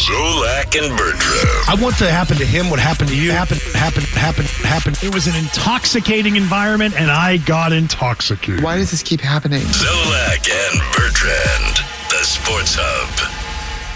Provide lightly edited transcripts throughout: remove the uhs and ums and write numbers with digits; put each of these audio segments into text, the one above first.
Zolak and Bertrand. I want to happen to him what happened to you. Happen. It was an intoxicating environment, and I got intoxicated. Why does this keep happening? Zolak and Bertrand, the Sports Hub.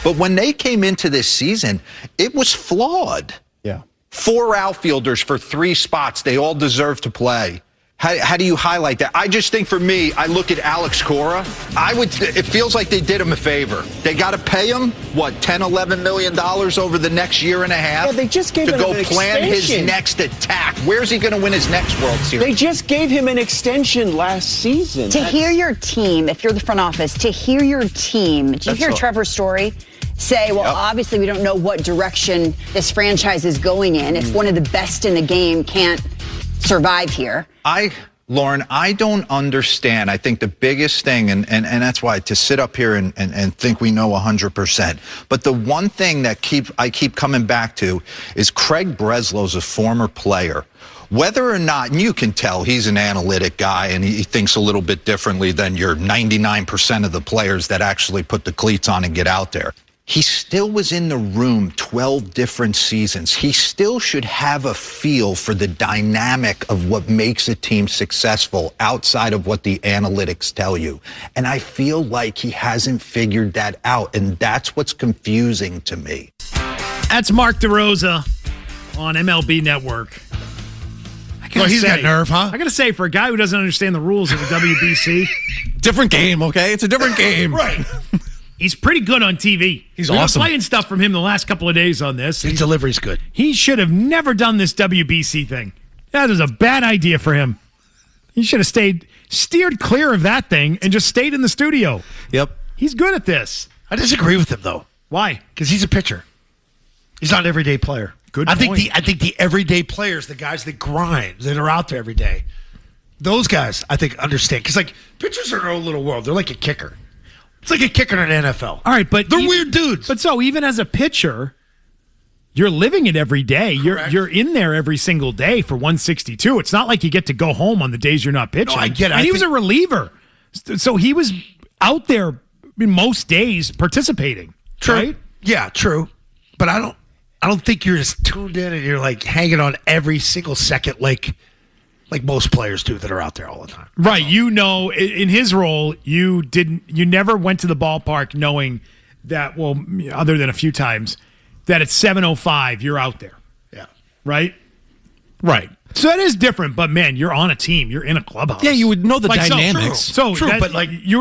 But when they came into this season, it was flawed. Yeah. 4 outfielders for 3 spots. They all deserve to play. How do you highlight that? I just think for me, I look at Alex Cora. It feels like they did him a favor. They got to pay him, what, $10, $11 million over the next year and a half? Yeah, they just gave him an extension. To go plan his next attack. Where's he going to win his next World Series? They just gave him an extension last season. To hear your team, if you're the front office, to hear your team, did you hear Trevor's story? Say, well, obviously we don't know what direction this franchise is going in. If one of the best in the game can't survive here. Lauren, I don't understand. I think the biggest thing, and that's why to sit up here and think we know 100%. But the one thing that I keep coming back to is Craig Breslow's a former player. Whether or not, and you can tell he's an analytic guy and he thinks a little bit differently than your 99% of the players that actually put the cleats on and get out there. He still was in the room 12 different seasons. He still should have a feel for the dynamic of what makes a team successful outside of what the analytics tell you. And I feel like he hasn't figured that out, and that's what's confusing to me. That's Mark DeRosa on MLB Network. Well, he's got nerve, huh? I got to say, for a guy who doesn't understand the rules of the WBC. Different game, okay? It's a different game. Right. He's pretty good on TV. He's We've awesome. been playing stuff from him the last couple of days on this. His delivery's good. He should have never done this WBC thing. That was a bad idea for him. He should have steered clear of that thing and just stayed in the studio. Yep. He's good at this. I disagree with him, though. Why? Because he's a pitcher. He's not an everyday player. Good I point. think the everyday players, the guys that grind, that are out there every day, those guys, I think, understand. Because, like, pitchers are in their own little world. They're like a kicker. It's like a kicker in an NFL. All right, but they're weird dudes. But so even as a pitcher, you're living it every day. You're in there every single day for 162. It's not like you get to go home on the days you're not pitching. No, I get it. And he was a reliever, so he was out there most days participating. True. Right? Yeah, true. But I don't think you're just tuned in and you're like hanging on every single second like most players do that are out there all the time. Right. You know, in his role, you never went to the ballpark knowing that, well, other than a few times, that at 7:05 you're out there. Yeah. Right? Right. So that is different, but man, you're on a team. You're in a clubhouse. Yeah, you would know the dynamics. So true, but like you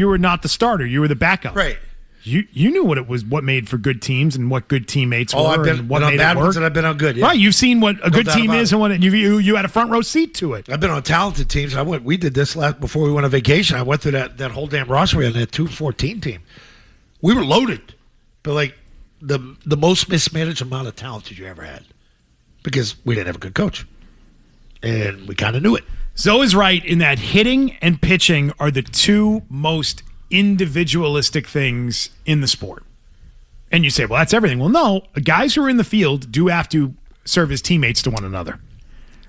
were not the starter. You were the backup. Right. You knew what made for good teams and what good teammates were. I've been and what on made bad it work. ones and I've been on good. Yeah. Right, you've seen what a good team is and what you had a front row seat to it. I've been on talented teams. We did this before we went on vacation. I went through that whole damn roster we had on that 214 team. We were loaded, but like the most mismanaged amount of talent that you ever had because we didn't have a good coach, and we kind of knew it. Zoe is right in that hitting and pitching are the two most individualistic things in the sport. And you say, well, that's everything. Well, no, guys who are in the field do have to serve as teammates to one another,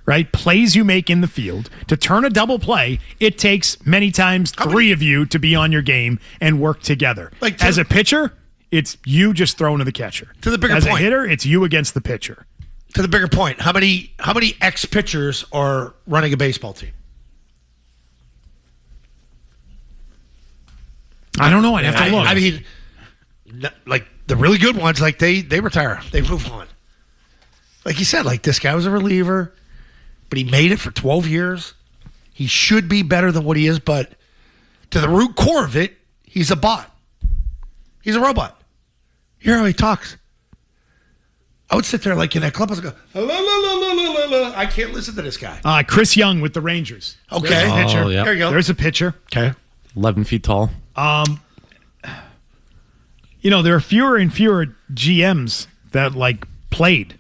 right? Plays you make in the field, to turn a double play, it takes many times three of you to be on your game and work together. As a pitcher, it's you just throwing to the catcher. To the bigger point. As a hitter, it's you against the pitcher. To the bigger point, how many ex-pitchers are running a baseball team? I don't know. I'd have to look. I mean, like the really good ones, like they retire. They move on. Like you said, like this guy was a reliever, but he made it for 12 years. He should be better than what he is, but to the root core of it, he's a bot. He's a robot. You hear how he talks? I would sit there like in that clubhouse and go, hello. I can't listen to this guy. Chris Young with the Rangers. Okay. There's a pitcher. There you go. There's a pitcher. Okay. 11 feet tall. There are fewer and fewer GMs that played.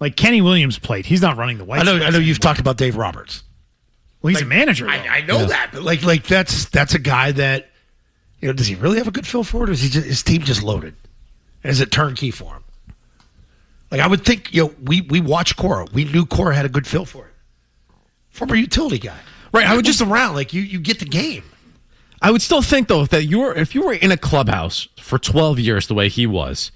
Like Kenny Williams played. He's not running the White Sox. I know you've talked about Dave Roberts. Well, he's a manager. I know that, but like that's a guy that does he really have a good feel for it, or is his team just loaded? And is it turnkey for him? Like I would think, we watched Cora. We knew Cora had a good feel for it. Former utility guy, right? I would just around like you get the game. I would still think, though, that if you were in a clubhouse for 12 years the way he was,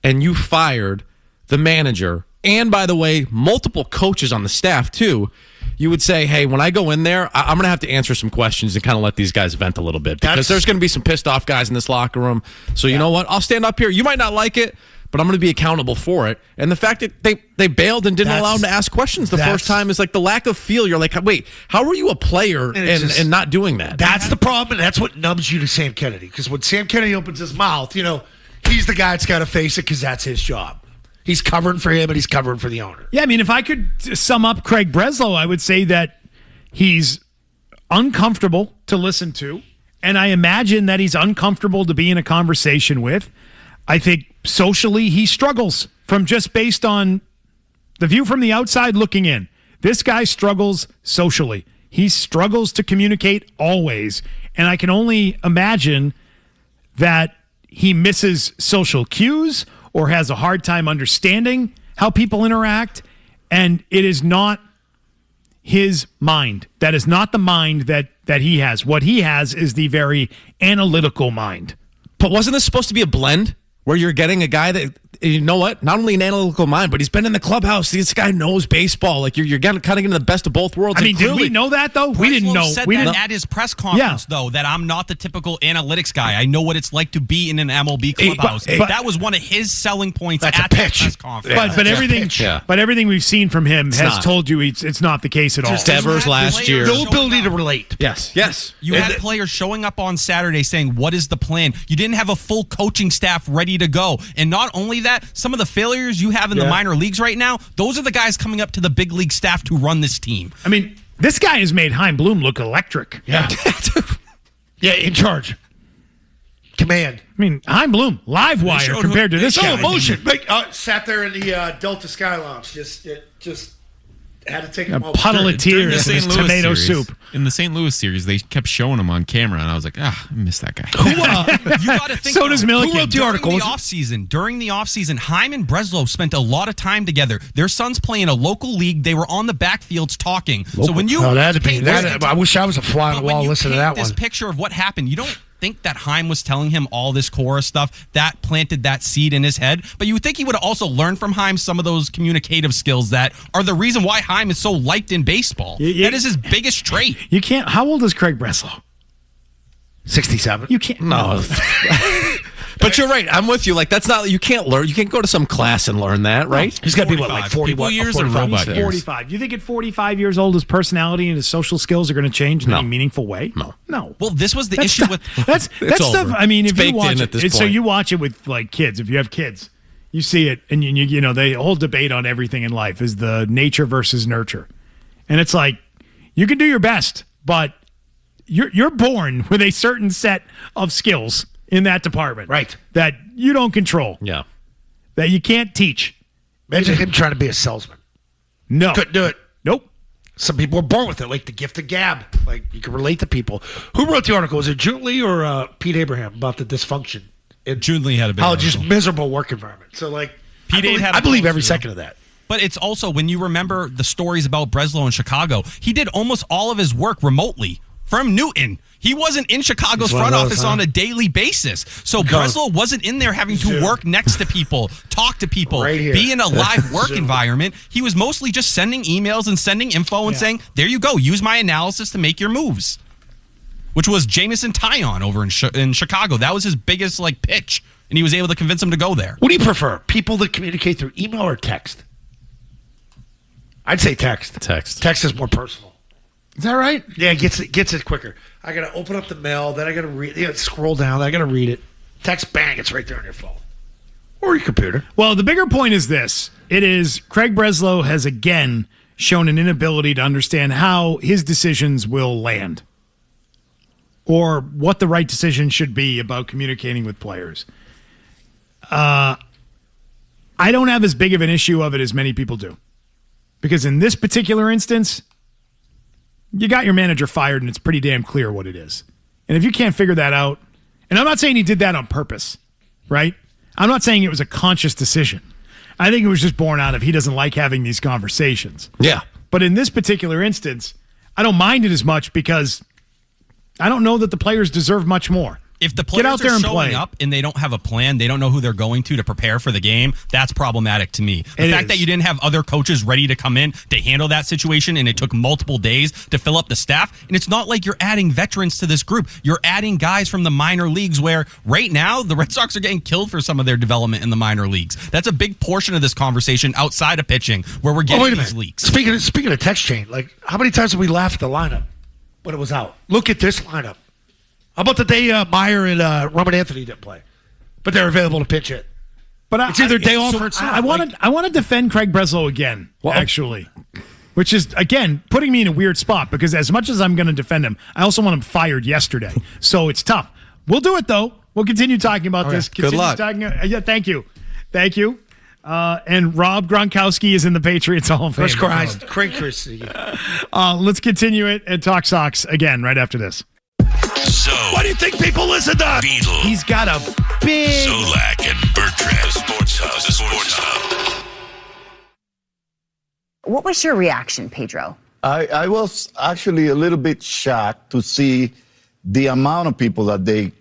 and you fired the manager, and, by the way, multiple coaches on the staff, too, you would say, hey, when I go in there, I'm going to have to answer some questions and kind of let these guys vent a little bit. Because there's going to be some pissed off guys in this locker room. So you know what? I'll stand up here. You might not like it, but I'm going to be accountable for it. And the fact that they bailed and didn't allow him to ask questions the first time is like the lack of feel. You're like, wait, how are you a player and not doing that? That's the problem, and that's what numbs you to Sam Kennedy. Because when Sam Kennedy opens his mouth, he's the guy that's got to face it because that's his job. He's covering for him, and he's covering for the owner. Yeah, I mean, if I could sum up Craig Breslow, I would say that he's uncomfortable to listen to, and I imagine that he's uncomfortable to be in a conversation with. I think socially he struggles from just based on the view from the outside looking in. This guy struggles socially. He struggles to communicate always, and I can only imagine that he misses social cues or has a hard time understanding how people interact, and it is not his mind. That is not the mind that he has. What he has is the very analytical mind. But wasn't this supposed to be a blend where you're getting a guy that, you know what, not only an analytical mind, but he's been in the clubhouse. This guy knows baseball. Like you're kind of into the best of both worlds. I mean, did we know that, though? We didn't know. Said that at his press conference, though, that I'm not the typical analytics guy. I know what it's like to be in an MLB clubhouse. But that was one of his selling points at the press conference. But everything we've seen from him has told you it's not the case at all. Devers last year. No ability to relate. Yes. You had players showing up on Saturday saying, what is the plan? You didn't have a full coaching staff ready to go. And not only that, some of the failures you have in the minor leagues right now, those are the guys coming up to the big league staff to run this team. I mean, this guy has made Chaim Bloom look electric. Yeah. Yeah, in charge. Command. I mean, Chaim Bloom, live wire compared to this guy. Emotion. Sat there in the Delta Sky Lounge. Just had to take him a puddle of tears in his tomato soup. In the St. Louis series, they kept showing him on camera, and I was like, I miss that guy. You got to think. So does Milliken. Who wrote the article? During the offseason, Chaim and Breslow spent a lot of time together. Their sons play in a local league. They were on the backfields talking. So when you, I wish I was a fly on the wall listening to that one. This picture of what happened, you don't think that Chaim was telling him all this Cora stuff that planted that seed in his head, but you would think he would have also learned from Chaim some of those communicative skills that are the reason why Chaim is so liked in baseball. That is his biggest trait. You can't. How old is Craig Breslow? 67. You can't. No. But you're right. I'm with you. Like that's not. You can't learn. You can't go to some class and learn that, right? He's got to be like 40 years or robot years. 45. You think at 45 years old, his personality and his social skills are going to change in any meaningful way? No. Well, this was the issue with that's stuff. I mean, if you watch it, so you watch it with like kids. If you have kids, you see it, and you know the whole debate on everything in life is the nature versus nurture, and it's like you can do your best, but you're born with a certain set of skills in that department, right? That you don't control, that you can't teach. Imagine him trying to be a salesman. No, couldn't do it. Nope. Some people are born with it, like the gift of gab. Like you can relate to people. Who wrote the article? Was it June Lee or Pete Abraham about the dysfunction? June Lee had a big article. Just miserable work environment. So like, I believe every second of that. But it's also when you remember the stories about Breslow in Chicago, he did almost all of his work remotely from Newton. He wasn't in Chicago's front office on a daily basis. So Breslow wasn't in there having to work next to people, talk to people, be in a live work environment. He was mostly just sending emails and sending info and saying, there you go, use my analysis to make your moves. Which was Jamison Tyon over in Chicago. That was his biggest pitch, and he was able to convince him to go there. What do you prefer, people that communicate through email or text? I'd say text. Text is more personal. Is that right? Yeah, it gets it quicker. I got to open up the mail, then I got to read. Scroll down, I got to read it. Text, bang, it's right there on your phone or your computer. Well, the bigger point is this: it is Craig Breslow has again shown an inability to understand how his decisions will land, or what the right decision should be about communicating with players. I don't have as big of an issue of it as many people do, because in this particular instance, you got your manager fired, and it's pretty damn clear what it is. And if you can't figure that out, and I'm not saying he did that on purpose, right? I'm not saying it was a conscious decision. I think it was just born out of he doesn't like having these conversations. Yeah. But in this particular instance, I don't mind it as much because I don't know that the players deserve much more. If the players out there are and showing play. up and they don't have a plan, they don't know who they're going to prepare for the game, that's problematic to me. The fact that you didn't have other coaches ready to come in to handle that situation and it took multiple days to fill up the staff, and it's not like you're adding veterans to this group. You're adding guys from the minor leagues where right now the Red Sox are getting killed for some of their development in the minor leagues. That's a big portion of this conversation outside of pitching where we're getting these leaks. Speaking of text chain, like how many times have we laughed at the lineup when it was out? Look at this lineup. How about the day Meyer and Roman Anthony didn't play, but they're available to pitch it? But it's either day off or it's not. I want to defend Craig Breslow again, actually, which is again putting me in a weird spot because as much as I'm going to defend him, I also want him fired yesterday. So it's tough. We'll do it though. We'll continue talking about this. Good luck. Yeah, thank you. And Rob Gronkowski is in the Patriots Hall of Fame. First Christ, Craig Christie. Let's continue it and talk Sox again right after this. So, Why do you think people listen to Beetle, He's got a big... Zolak, and Bertrand, the Sports Hub. What was your reaction, Pedro? I was actually a little bit shocked to see the amount of people that they,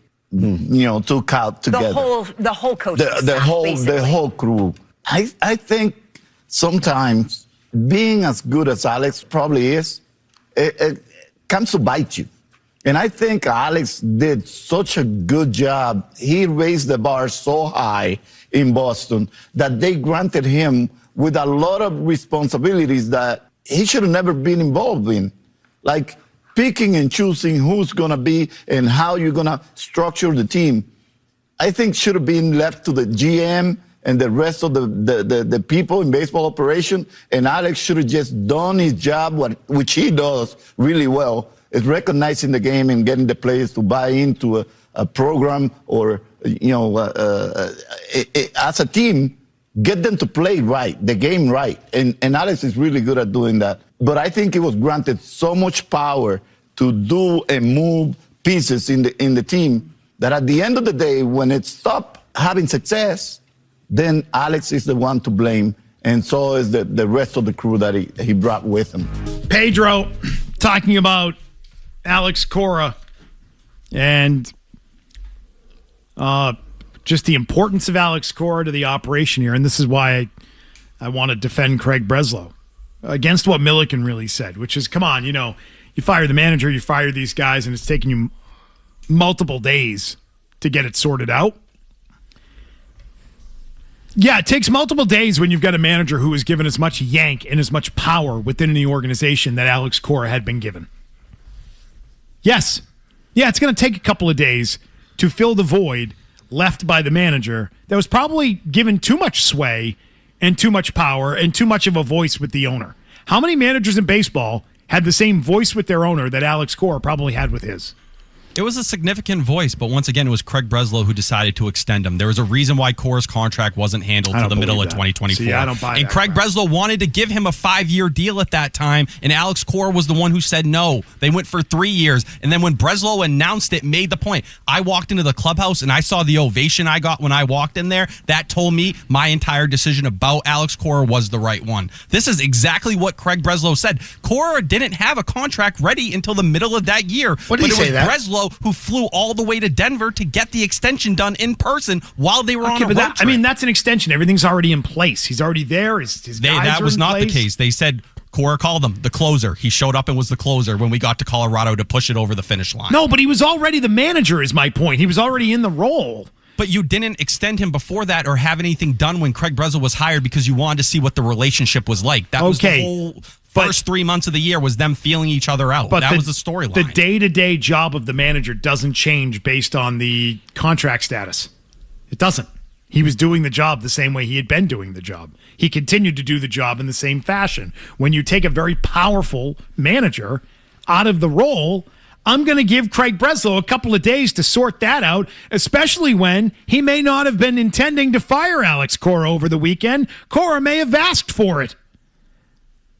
took out together. The whole coaching staff, the whole crew. I think sometimes being as good as Alex probably is, it comes to bite you. And I think Alex did such a good job. He raised the bar so high in Boston that they granted him with a lot of responsibilities that he should have never been involved in. Like picking and choosing who's going to be and how you're going to structure the team. I think should have been left to the GM and the rest of the people in baseball operation. And Alex should have just done his job, which he does really well, is recognizing the game and getting the players to buy into a program or, as a team, get them to play right, the game right. And Alex is really good at doing that. But I think he was granted so much power to do and move pieces in the team that at the end of the day, when it stopped having success, then Alex is the one to blame. And so is the rest of the crew that he brought with him. Pedro talking about Alex Cora and just the importance of Alex Cora to the operation here. And this is why I want to defend Craig Breslow against what Milliken really said, which is, come on, you fire the manager, you fire these guys, and it's taking you multiple days to get it sorted out. Yeah, it takes multiple days when you've got a manager who is given as much yank and as much power within the organization that Alex Cora had been given. Yes. Yeah, it's going to take a couple of days to fill the void left by the manager that was probably given too much sway and too much power and too much of a voice with the owner. How many managers in baseball had the same voice with their owner that Alex Cora probably had with his? It was a significant voice, but once again, it was Craig Breslow who decided to extend him. There was a reason why Cora's contract wasn't handled till the middle of 2024. See, I don't buy that. And Craig Breslow wanted to give him a 5-year deal at that time, and Alex Cora was the one who said no. They went for 3 years, and then when Breslow announced it, made the point. I walked into the clubhouse, and I saw the ovation I got when I walked in there. That told me my entire decision about Alex Cora was the right one. This is exactly what Craig Breslow said. Cora didn't have a contract ready until the middle of that year. What did he say that? Breslow who flew all the way to Denver to get the extension done in person while they were on a road trip. I mean, that's an extension. Everything's already in place. He's already there. His guys that are was in not place. the case. They said Cora called him the closer. He showed up and was the closer when we got to Colorado to push it over the finish line. No, but he was already the manager is my point. He was already in the role. But you didn't extend him before that or have anything done when Craig Breslow was hired because you wanted to see what the relationship was like. That was the whole first 3 months of the year was them feeling each other out. That was the storyline. The day-to-day job of the manager doesn't change based on the contract status. It doesn't. He was doing the job the same way he had been doing the job. He continued to do the job in the same fashion. When you take a very powerful manager out of the role, I'm going to give Craig Breslow a couple of days to sort that out, especially when he may not have been intending to fire Alex Cora over the weekend. Cora may have asked for it.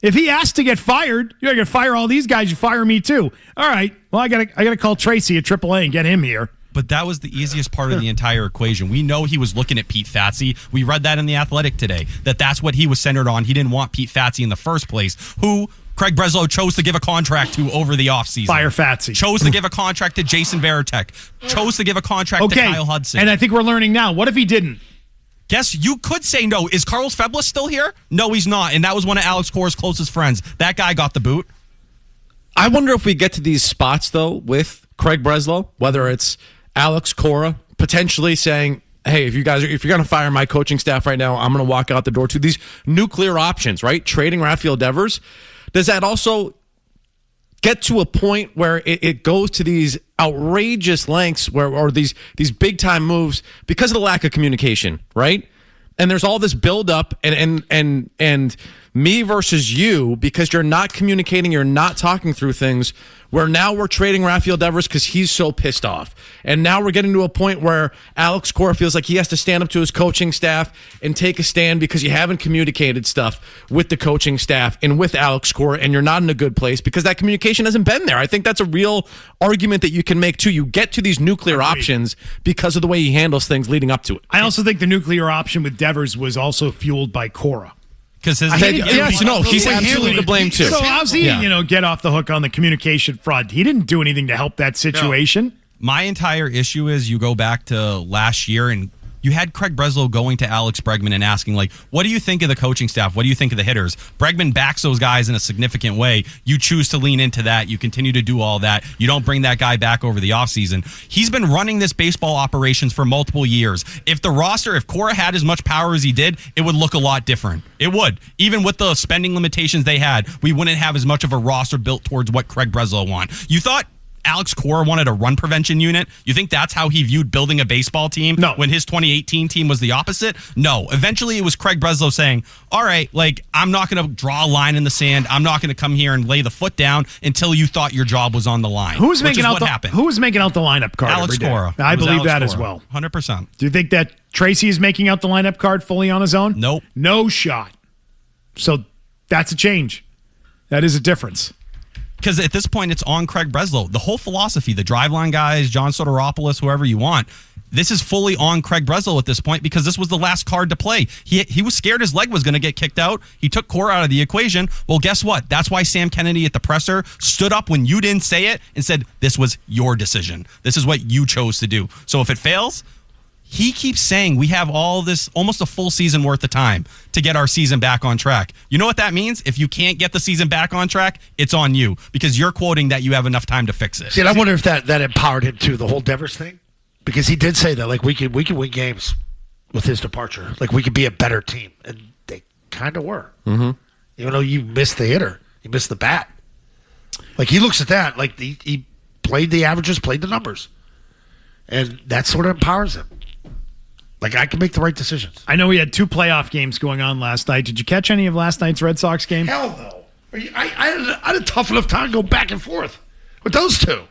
If he asked to get fired, you're going to fire all these guys, you fire me too. All right, well, I got to call Tracy at AAA and get him here. But that was the easiest part of the entire equation. We know he was looking at Pete Fatsi. We read that in The Athletic today, that's what he was centered on. He didn't want Pete Fatsi in the first place, who Craig Breslow chose to give a contract to over the offseason. Fire Fatsy. Chose to give a contract to Jason Varitek. Chose to give a contract to Kyle Hudson. And I think we're learning now. What if he didn't? Guess you could say no. Is Carlos Feblis still here? No, he's not. And that was one of Alex Cora's closest friends. That guy got the boot. I wonder if we get to these spots, though, with Craig Breslow, whether it's Alex Cora potentially saying, hey, if you're going to fire my coaching staff right now, I'm going to walk out the door to these nuclear options, right? Trading Rafael Devers. Does that also get to a point where it goes to these outrageous lengths or these big time moves because of the lack of communication, right? And there's all this buildup and me versus you because you're not communicating, you're not talking through things. Where now we're trading Rafael Devers because he's so pissed off. And now we're getting to a point where Alex Cora feels like he has to stand up to his coaching staff and take a stand because you haven't communicated stuff with the coaching staff and with Alex Cora, and you're not in a good place because that communication hasn't been there. I think that's a real argument that you can make, too. You get to these nuclear options because of the way he handles things leading up to it. I also think the nuclear option with Devers was also fueled by Cora. Because he's absolutely to blame too. So how's he, get off the hook on the communication front? He didn't do anything to help that situation. No. My entire issue is you go back to last year and you had Craig Breslow going to Alex Bregman and asking, like, what do you think of the coaching staff? What do you think of the hitters? Bregman backs those guys in a significant way. You choose to lean into that. You continue to do all that. You don't bring that guy back over the offseason. He's been running this baseball operations for multiple years. If Cora had as much power as he did, it would look a lot different. It would. Even with the spending limitations they had, we wouldn't have as much of a roster built towards what Craig Breslow wanted. You thought Alex Cora wanted a run prevention unit? You think that's how he viewed building a baseball team? No. When his 2018 team was the opposite? No. Eventually, it was Craig Breslow saying, all right, I'm not going to draw a line in the sand. I'm not going to come here and lay the foot down until you thought your job was on the line. Who was making out the lineup card? Alex Cora. I believe that as well. 100%. Do you think that Tracy is making out the lineup card fully on his own? Nope. No shot. So that's a change. That is a difference. Because at this point, it's on Craig Breslow. The whole philosophy, the driveline guys, John Soteropoulos, whoever you want, this is fully on Craig Breslow at this point because this was the last card to play. He was scared his leg was going to get kicked out. He took Cora out of the equation. Well, guess what? That's why Sam Kennedy at the presser stood up when you didn't say it and said, this was your decision. This is what you chose to do. So if it fails, he keeps saying we have all this, almost a full season worth of time to get our season back on track. You know what that means? If you can't get the season back on track, it's on you because you're quoting that you have enough time to fix it. See, and I wonder if that empowered him too, the whole Devers thing, because he did say that we could win games with his departure, we could be a better team, and they kind of were. Mm-hmm. Even though you missed the hitter, you missed the bat. He looks at that he played the averages, played the numbers, and that sort of empowers him. I can make the right decisions. I know we had 2 playoff games going on last night. Did you catch any of last night's Red Sox game? Hell no. I had a tough enough time to go back and forth with those two.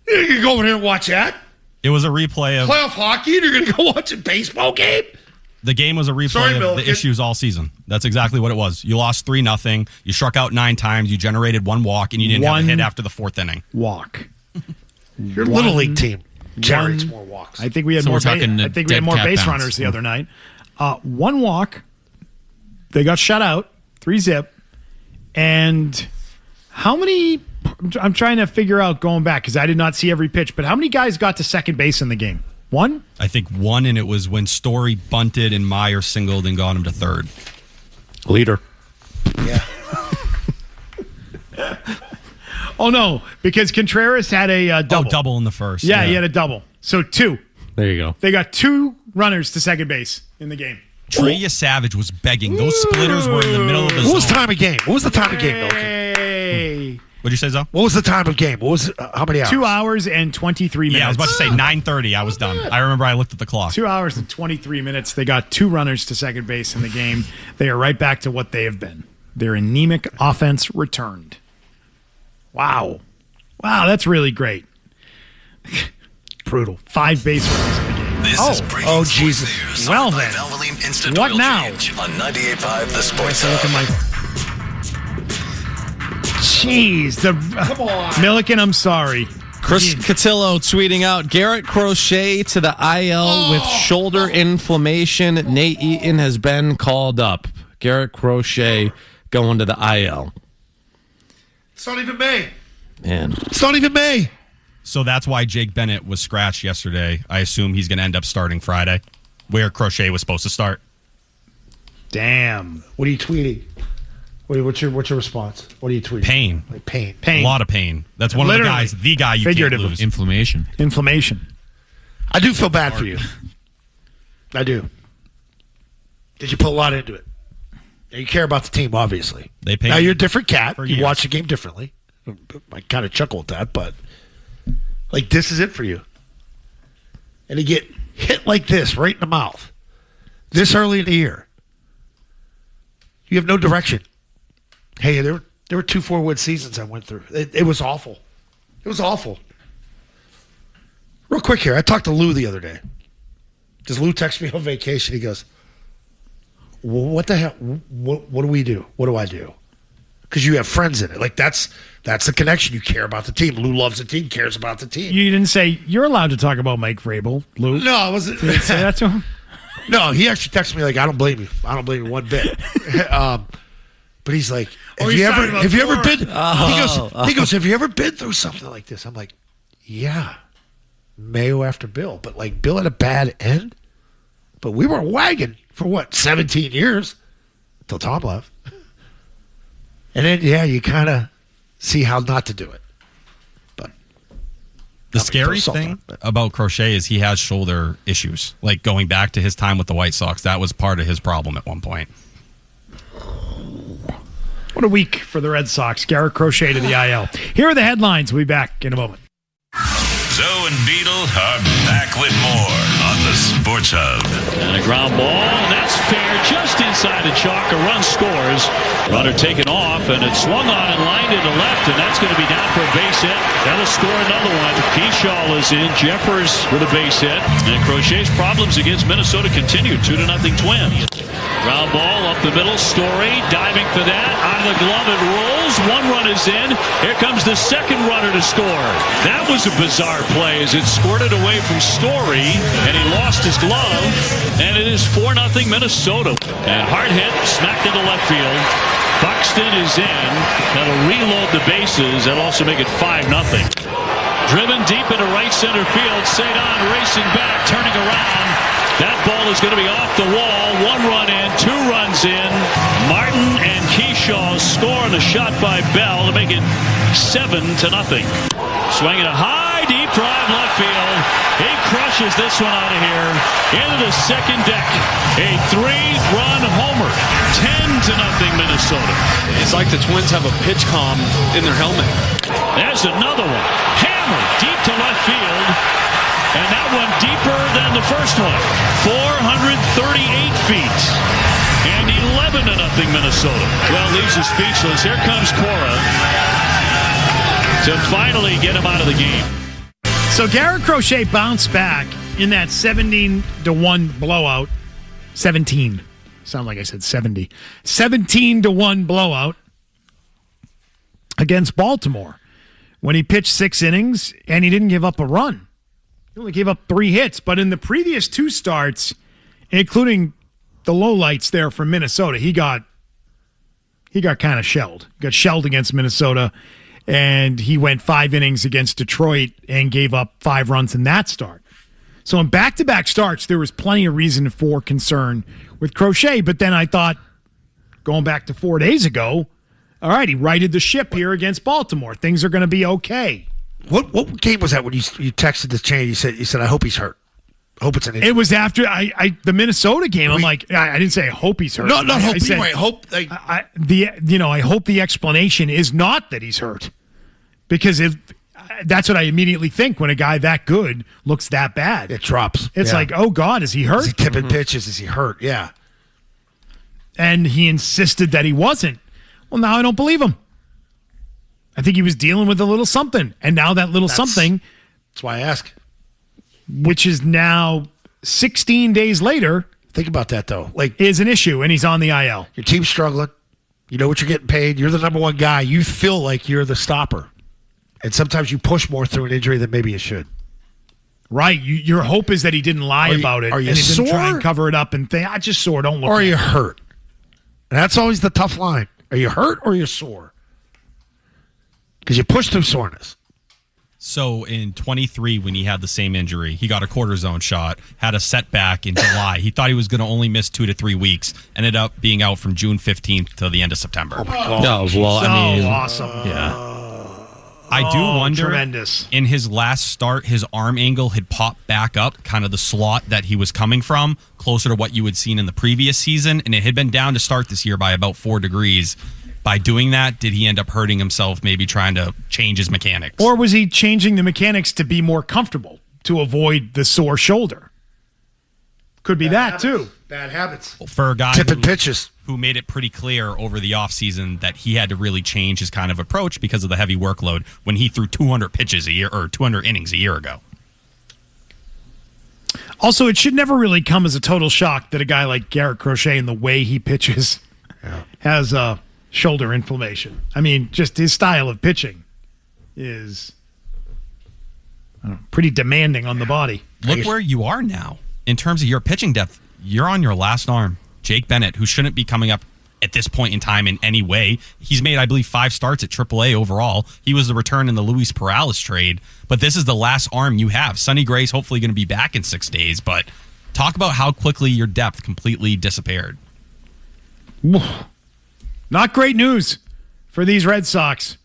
You can go over here and watch that. It was a replay of playoff hockey, and you're going to go watch a baseball game? The game was a replay of the issues all season. That's exactly what it was. You lost 3-0. You struck out 9 times. You generated 1 walk, and you didn't have a hit after the 4th inning. Walk. Your Little League team generates more walks. I think we had more base runners the other night. 1 walk. They got shut out. 3-0. And how many? I'm trying to figure out going back because I did not see every pitch. But how many guys got to second base in the game? 1? I think 1, and it was when Story bunted and Meyer singled and got him to third. Leader. Yeah. Oh, no, because Contreras had a double. Double in the first. Yeah, he had a double. So 2. There you go. They got 2 runners to second base in the game. Treya Savage was begging. Those splitters were in the middle of the zone. What was the time of game? What was the time of game, Hey. What'd you say, Zo? What was the time of game? What was how many hours? 2 hours and 23 minutes. Yeah, I was about to say 9:30. I was done. I remember I looked at the clock. 2 hours and 23 minutes. They got 2 runners to second base in the game. They are right back to what they have been. Their anemic offense returned. Wow, that's really great. Brutal. 5 base runners in the game. This is Breaking Sports Jesus. News Well by then, Valvoline Instant what Oil now? Change on 98.5 The Sports Look at Hub. Jeez, come on, Milliken. I'm sorry. Chris Cotillo tweeting out, Garrett Crochet to the IL with shoulder inflammation. Nate Eaton has been called up. Garrett Crochet going to the IL. It's not even May. Man. It's not even May. So that's why Jake Bennett was scratched yesterday. I assume he's going to end up starting Friday, where Crochet was supposed to start. Damn. What are you tweeting? What's your response? What are you tweeting? Pain. Like pain. A lot of pain. That's one Literally. of the guy you can't lose. Inflammation. I do feel bad for you. I do. Because you put a lot into it. And you care about the team, obviously. They pay now, you're a different cat. You years. watch the game differently. I kind of chuckle at that, but like this is it for you. And to get hit like this right in the mouth this early in the year, you have no direction. Hey, there were 2 4-win seasons I went through. It was awful. It was awful. Real quick here, I talked to Lou the other day. Because Lou texted me on vacation. He goes, well, what the hell? What do we do? What do I do? Because you have friends in it. Like, that's the connection. You care about the team. Lou loves the team, cares about the team. You didn't say you're allowed to talk about Mike Vrabel, Lou. No, I wasn't. Did you say that to him? No, he actually texted me like, I don't blame you. I don't blame you one bit. But he's like, have you ever been? He goes, have you ever been through something like this? I'm like, yeah. Mayo after Bill. But like Bill had a bad end. But we were wagging for 17 years until Tom left. And then, you kind of see how not to do it. But the scary thing about Crochet is he has shoulder issues. Like going back to his time with the White Sox, that was part of his problem at one point. What a week for the Red Sox. Garrett Crochet to the IL. Here are the headlines. We'll be back in a moment. Zoe and Beetle are back with more on the Sports Hub. And a ground ball, and that's fair just inside the chalk. A run scores. Runner taken off, and it swung on and lined into left, and that's going to be down for a base hit. That'll score another one. Keyshaw is in. Jeffers with a base hit. And Crochet's problems against Minnesota continue. 2-0 Twins. Ground ball up the middle. Story diving for that. Out of the glove it rolls. 1 run is in. Here comes the second runner to score. That was a bizarre play as it squirted away from Story, and he lost his glove. And it is 4-0 Minnesota. And hard hit smacked into left field. Buxton is in. That'll reload the bases. That'll also make it 5-0. Driven deep into right center field. Cedon racing back, turning around. That ball is going to be off the wall. 1 run in, 2 runs in. Martin and Keyshaw score the shot by Bell to make it 7-0. Swinging a high, deep drive left field. He crushes this one out of here into the second deck. A 3-run homer. 10-0 Minnesota. It's like the Twins have a pitch comm in their helmet. There's another one. Hammered deep to left field. And that one deeper than the first one. 438 feet. And 11-0 Minnesota. Well, leaves us speechless. Here comes Cora to finally get him out of the game. So Garrett Crochet bounced back in that 17-1 blowout. 17. Sound like I said 70. 17-1 blowout against Baltimore when he pitched 6 innings and he didn't give up a run. He only gave up 3 hits, but in the previous 2 starts, including the lowlights there from Minnesota, he got kind of shelled. Got shelled against Minnesota, and he went 5 innings against Detroit and gave up 5 runs in that start. So in back-to-back starts, there was plenty of reason for concern with Crochet, but then I thought, going back to 4 days ago, all right, he righted the ship here against Baltimore. Things are going to be okay. What game was that when you texted the chain? You said I hope he's hurt. I hope it's an injury. It was after the Minnesota game. I'm like, I didn't say I hope he's hurt. No, not hope. I said, Anyway, hope. I hope the explanation is not that he's hurt, because that's what I immediately think when a guy that good looks that bad. It drops. It's like, oh God, is he hurt? Is he tipping pitches? Is he hurt? Yeah. And he insisted that he wasn't. Well, now I don't believe him. I think he was dealing with a little something. And now that little something. That's why I ask. Which is now 16 days later. Think about that, though. Is an issue, and he's on the IL. Your team's struggling. You know what you're getting paid. You're the number one guy. You feel like you're the stopper. And sometimes you push more through an injury than maybe you should. Right. Your hope is that he didn't lie about it. Are you and he sore? didn't try and cover it up and think, just sore, don't look Or are at you it. hurt? And that's always the tough line. Are you hurt or you're sore? Because you push through soreness. So in 23, when he had the same injury, he got a cortisone shot, had a setback in July. He thought he was going to only miss 2 to 3 weeks, ended up being out from June 15th till the end of September. Oh, my God. No, well, I mean, awesome. Yeah. I do wonder, tremendous. In his last start, his arm angle had popped back up, kind of the slot that he was coming from, closer to what you had seen in the previous season, and it had been down to start this year by about 4 degrees. By doing that, did he end up hurting himself, maybe trying to change his mechanics? Or was he changing the mechanics to be more comfortable, to avoid the sore shoulder? Could be that, too. Bad habits. For a guy tipping pitches who made it pretty clear over the offseason that he had to really change his kind of approach because of the heavy workload when he threw 200 pitches a year or 200 innings a year ago. Also, it should never really come as a total shock that a guy like Garrett Crochet and the way he pitches has shoulder inflammation. I mean, just his style of pitching is pretty demanding on the body. Look where you are now in terms of your pitching depth. You're on your last arm. Jake Bennett, who shouldn't be coming up at this point in time in any way. He's made, I believe, 5 starts at AAA overall. He was the return in the Luis Perales trade, but this is the last arm you have. Sonny Gray's hopefully going to be back in 6 days, but talk about how quickly your depth completely disappeared. Not great news for these Red Sox.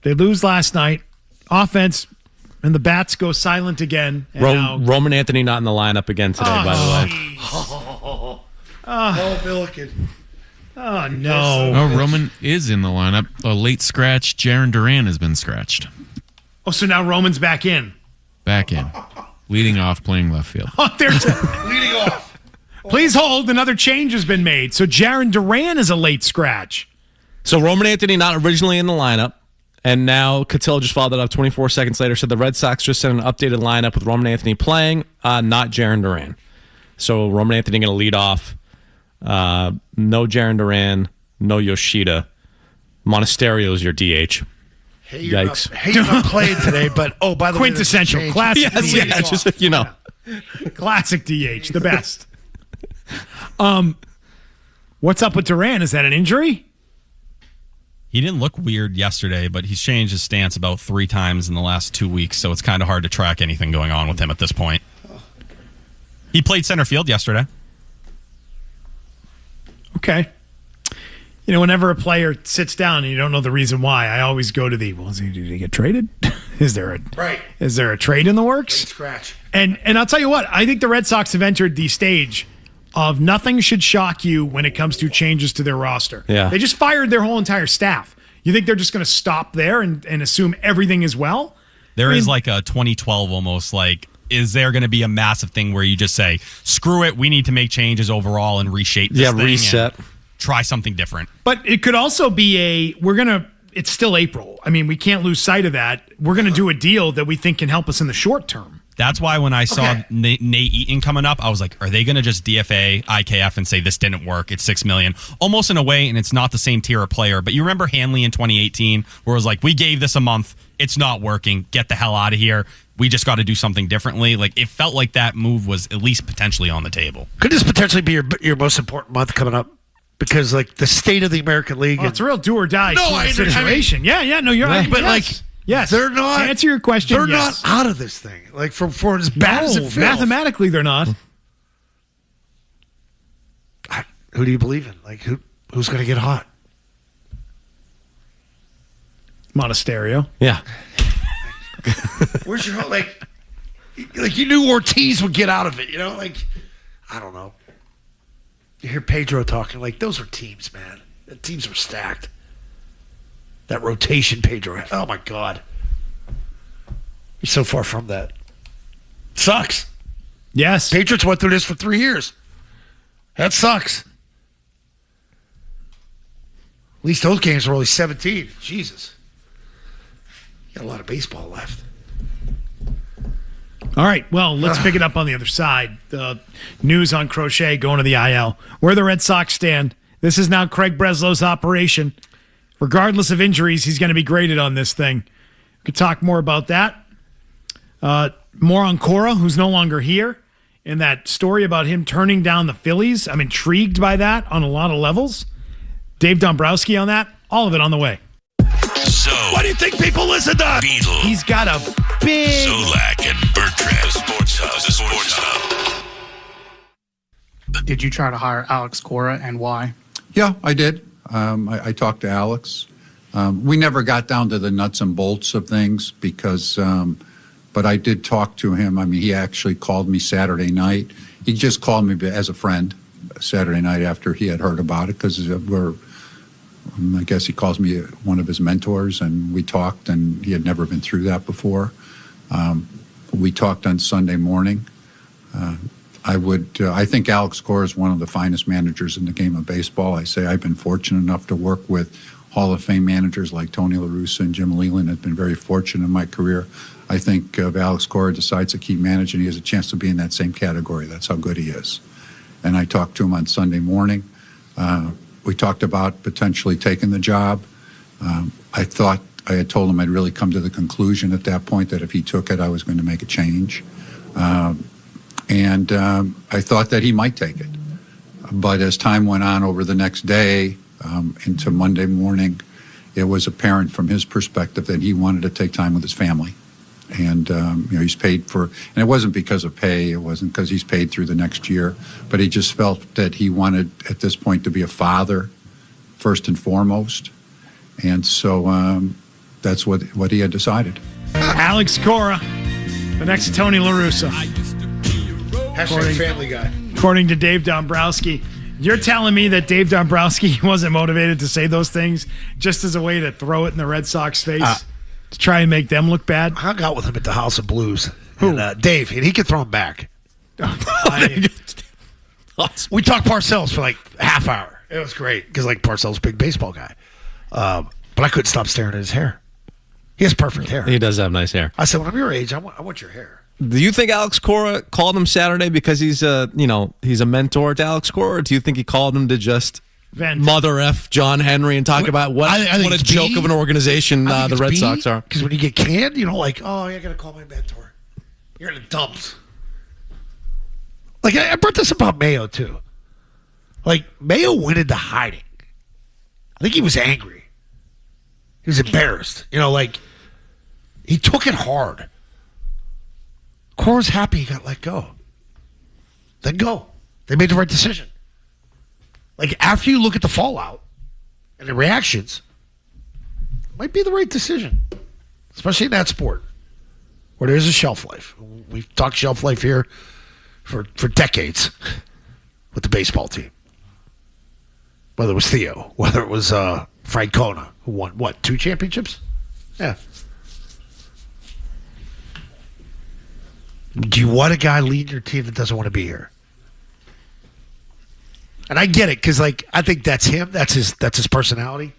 They lose last night. Offense and the bats go silent again. And Roman Anthony not in the lineup again today, by the way. Billiken. Oh, no. Oh, Roman is in the lineup. A late scratch. Jaron Duran has been scratched. Oh, so now Roman's back in. Back in. Leading off, playing left field. Oh, there's leading off. Please hold. Another change has been made. So Jaron Duran is a late scratch. So Roman Anthony not originally in the lineup. And now Cattell just followed it up 24 seconds later. Said the Red Sox just sent an updated lineup with Roman Anthony playing, not Jaron Duran. So Roman Anthony going to lead off. No Jaron Duran, no Yoshida. Monasterio's your DH. Yikes. You're not playing today, but by the quintessential way, classic. Yes, DH. yeah, just you know, classic DH, the best. What's up with Duran? Is that an injury? He didn't look weird yesterday, but he's changed his stance about 3 times in the last 2 weeks, so it's kind of hard to track anything going on with him at this point. He played center field yesterday. Okay. You know, whenever a player sits down and you don't know the reason why, I always go to did he get traded? Is there a trade in the works? Late scratch. And I'll tell you what, I think the Red Sox have entered the stage of nothing should shock you when it comes to changes to their roster. Yeah. They just fired their whole entire staff. You think they're just going to stop there and assume everything is well? There is like a 2012 almost, like, is there going to be a massive thing where you just say, screw it, we need to make changes overall and reshape this thing reset. and try something different. But it could also be it's still April. I mean, we can't lose sight of that. We're going to do a deal that we think can help us in the short term. That's why when I saw Nate Eaton coming up, I was like, are they going to just DFA IKF and say this didn't work? It's $6 million. Almost in a way, and it's not the same tier of player. But you remember Hanley in 2018 where it was like, we gave this a month. It's not working. Get the hell out of here. We just got to do something differently. Like, it felt like that move was at least potentially on the table. Could this potentially be your most important month coming up? Because, like, the state of the American League. It's a real do or die situation. You're right. But, yes. They're not. To answer your question, they're not out of this thing. Like, for as bad as it feels. Mathematically, they're not. Who do you believe in? Like, who's going to get hot? Monasterio. Yeah. Where's your like you knew Ortiz would get out of it, you know? Like, I don't know. You hear Pedro talking, like, those are teams, man. The teams are stacked. That rotation Pedro had. Oh, my God. He's so far from that. Sucks. Yes. Patriots went through this for 3 years. That sucks. At least those games were only 17. Jesus. Got a lot of baseball left. All right, well, let's pick it up on the other side. The news on Crochet going to the IL. Where the Red Sox stand. This is now Craig Breslow's operation. Regardless of injuries, he's going to be graded on this thing. We could talk more about that. More on Cora, who's no longer here, and that story about him turning down the Phillies. I'm intrigued by that on a lot of levels. Dave Dombrowski on that. All of it on the way. So, Why do you think people listen to Beetle, He's got a big... Zolak, and Bertrand. The Sports Hub. Did you try to hire Alex Cora, and why? Yeah, I did. I talked to Alex. We never got down to the nuts and bolts of things because, but I did talk to him. I mean, he actually called me Saturday night. He just called me as a friend Saturday night after he had heard about it because I guess he calls me one of his mentors, and we talked, and he had never been through that before. We talked on Sunday morning. I think Alex Cora is one of the finest managers in the game of baseball. I say I've been fortunate enough to work with Hall of Fame managers like Tony La Russa and Jim Leland. I've been very fortunate in my career. I think if Alex Cora decides to keep managing, he has a chance to be in that same category. That's how good he is. And I talked to him on Sunday morning. We talked about potentially taking the job. I thought I had told him I'd really come to the conclusion at that point that if he took it, I was going to make a change. And I thought that he might take it. But as time went on over the next day into Monday morning, it was apparent from his perspective that he wanted to take time with his family. And, he's paid for, and it wasn't because of pay, it wasn't because he's paid through the next year, but he just felt that he wanted at this point to be a father first and foremost. And so that's what he had decided. Alex Cora, the next Tony La Russa. Hashtag Family Guy. According to Dave Dombrowski. You're telling me that Dave Dombrowski wasn't motivated to say those things just as a way to throw it in the Red Sox face to try and make them look bad? I hung out with him at the House of Blues. Who? And, Dave, and he could throw him back. We talked Parcells for like a half hour. It was great because Parcells' a big baseball guy. But I couldn't stop staring at his hair. He has perfect hair. He does have nice hair. I said, when I'm your age, I want your hair. Do you think Alex Cora called him Saturday because he's a mentor to Alex Cora, or do you think he called him to just mother F John Henry and talk about what a joke of an organization the Red Sox are? Because when you get canned, oh, I got to call my mentor. You're in the dumps. I brought this about Mayo, too. Mayo went into hiding. I think he was angry. He was embarrassed. He took it hard. Cora's happy he got let go. Then go. They made the right decision. After you look at the fallout and the reactions, it might be the right decision. Especially in that sport where there's a shelf life. We've talked shelf life here for decades with the baseball team. Whether it was Theo, whether it was Francona, who won, 2 championships? Yeah. Do you want a guy leading your team that doesn't want to be here? And I get it because, I think that's him. That's his personality.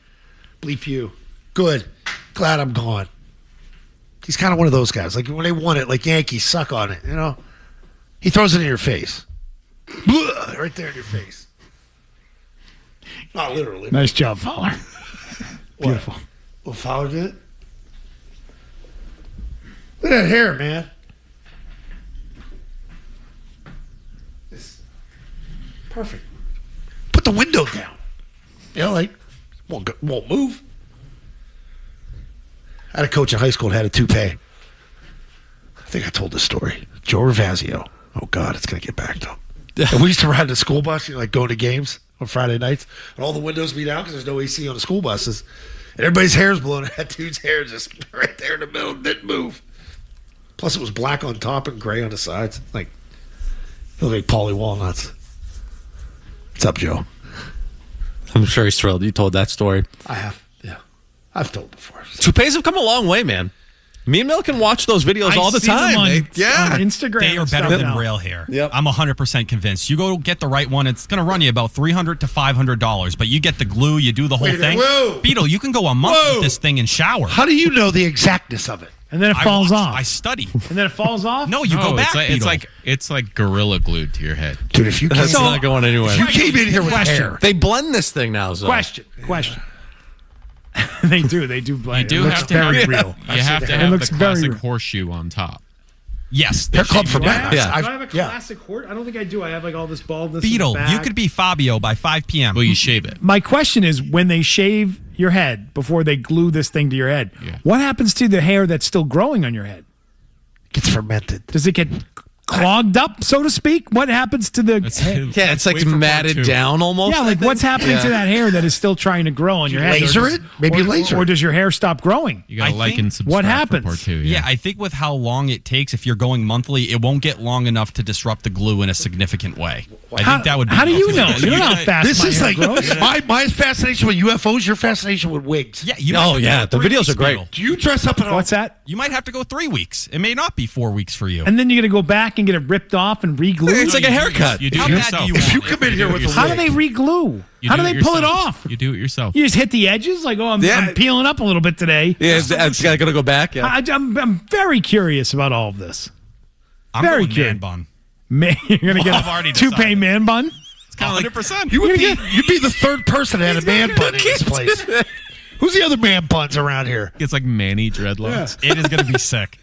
Bleep you. Good. Glad I'm gone. He's kind of one of those guys. When they want it, Yankees suck on it. He throws it in your face. Right there in your face. Not literally. Nice job, Fowler. Beautiful. Well, Fowler did it? Look at that hair, man. Perfect. Put the window down. Won't move. I had a coach in high school that had a toupee. I think I told this story. Joe Ravazio. Oh, God, it's going to get back to him. And we used to ride the school bus, go to games on Friday nights, and all the windows be down because there's no AC on the school buses. And everybody's hair's blowing. That dude's hair just right there in the middle, didn't move. Plus, it was black on top and gray on the sides. It looked like Paulie Walnuts. What's up, Joe? I'm sure he's thrilled. You told that story. I have, yeah. I've told before. Toupees have come a long way, man. Me and Mel can watch those videos all the time. On Instagram. They are better than real hair. Yep. I'm 100% convinced. You go get the right one, it's going to run you about $300 to $500. But you get the glue, you do the whole thing. Whoa. Beetle, you can go a month with this thing and shower. How do you know the exactness of it? And then it falls off. I study. And then it falls off? No, you go back, it's like Gorilla Glued to your head. Dude, if you That's not going anywhere. If you came in here with hair. They blend this thing now, so. Question. They do blend. You do have to have real. You have to have the classic horseshoe on top. Yes. Hair club for Do I men. have, Yeah. do I have a classic hort? I don't think I do. I have like all this baldness. Beetle, in the back. you could be Fabio by 5 p.m. Well, you shave it. My question is, when they shave your head before they glue this thing to your head, what happens to the hair that's still growing on your head? Gets fermented. Does it get clogged up, so to speak? What happens to the head? Yeah, it's like matted down almost. Yeah, like what's happening to that hair that is still trying to grow on your head? Laser it? Maybe laser Or it. does your hair stop growing? You got to like and subscribe what for happens? part 2. Yeah, I think with how long it takes, if you're going monthly, it won't get long enough to disrupt the glue in a significant way. I think that would be How do you mostly know? the You don't know how fast This my is hair like grows. my fascination with UFOs. Your fascination with wigs. Yeah. You Oh, might yeah, have to the go 3 videos weeks, are great. Beetle. Do you dress up at all? What's that? You might have to go 3 weeks. It may not be 4 weeks for you. And then you're going to go back and get it ripped off and re-glue? It's like a haircut. You do How it bad yourself. do you If want you it? come in here with a How do wig, they re-glue? You How do do they it pull it yourself. off? You do it yourself. You just hit the edges? Like, oh, I'm Yeah. peeling up a little bit today. Yeah, it's got to go back. Yeah. I'm very curious about all of this. I'm very going curious. man bun. Man, you're going to get I've already a toupee decided. man bun? It's kind of 100%. you'd be the third person that had a man bun in this place. Who's the other man buns around here? It's like Manny dreadlocks. It is going to be sick.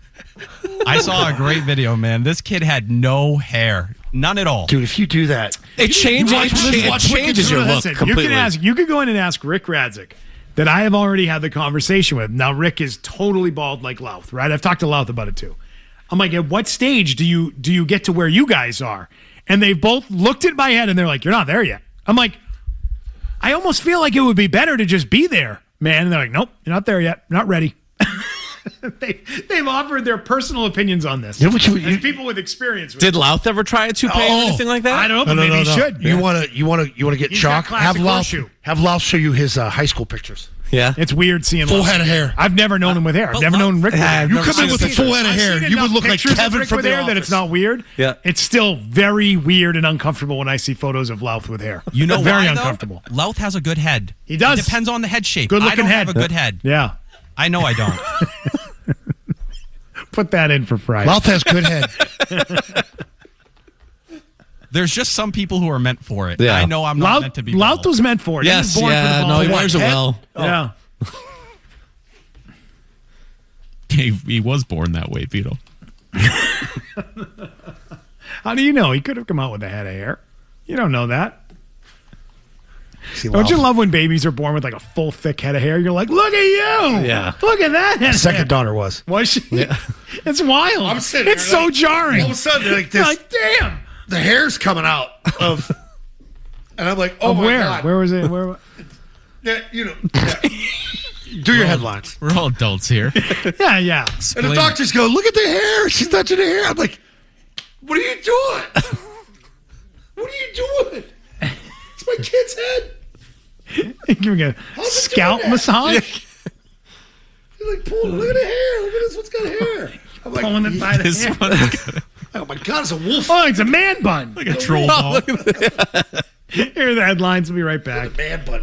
I saw a great video, man. This kid had no hair. None at all. Dude, if you do that, It changes. watch your look Listen, completely. you can go in and ask Rick Radzik that I have already had the conversation with. Now, Rick is totally bald like Louth, right? I've talked to Louth about it too. I'm like, at what stage do you get to where you guys are? And they both looked at my head and they're like, you're not there yet. I'm like, I almost feel like it would be better to just be there, man. And they're like, nope, you're not there yet. Not ready. They've offered their personal opinions on this. You know what as people with experience with Did Louth ever try a toupee or anything like that? I don't know, but maybe he should. You want to get He's chalk? got Have classic Louth horseshoe. show you his high school pictures. Yeah. It's weird seeing Full Louth. head of hair. I've never known him with hair. I've But never known Rick with hair. You come in with a full head of I've hair, seen you would enough look like pictures of Kevin Rick from with The hair that Office. it's not weird. Yeah. It's still very weird and uncomfortable when I see photos of Louth with hair. You know very why, uncomfortable. though? Louth has a good head. He does. It depends on the head shape. Good I looking don't head. have a good head. Yeah. I know I don't. Put that in for Friday. Louth has good head. There's just some people who are meant for it. Yeah. I know I'm not meant to be. Louth bald. was meant for it. Yes. He was born Yeah. for the No, he bald wears it head. well. Yeah. He was born that way, Beetle. How do you know? He could have come out with a head of hair. You don't know that. See, Don't you Louth- love when babies are born with like a full, thick head of hair? You're like, look at you. Yeah. Look at that head. Second daughter was. Was she? Yeah. It's wild. I'm sitting It's there so like- jarring. All of a sudden, like You're this, like, damn. the hair's coming out of, and I'm like, oh Of my where? god. Where was it? Where? Yeah, you know. Yeah. Do your headlines. We're all adults here. Yeah, yeah. And the doctors go, look at the hair. She's touching the hair. I'm like, what are you doing? What are you doing? It's my kid's head. Giving a scalp massage. You're like, pull, look at the hair. Look at this. What's got hair? I'm like, Pulling it by the This hair. one's oh my god, it's a wolf. Oh, it's a man bun. like a troll ball. Here are the headlines. We'll be right back. Man bun.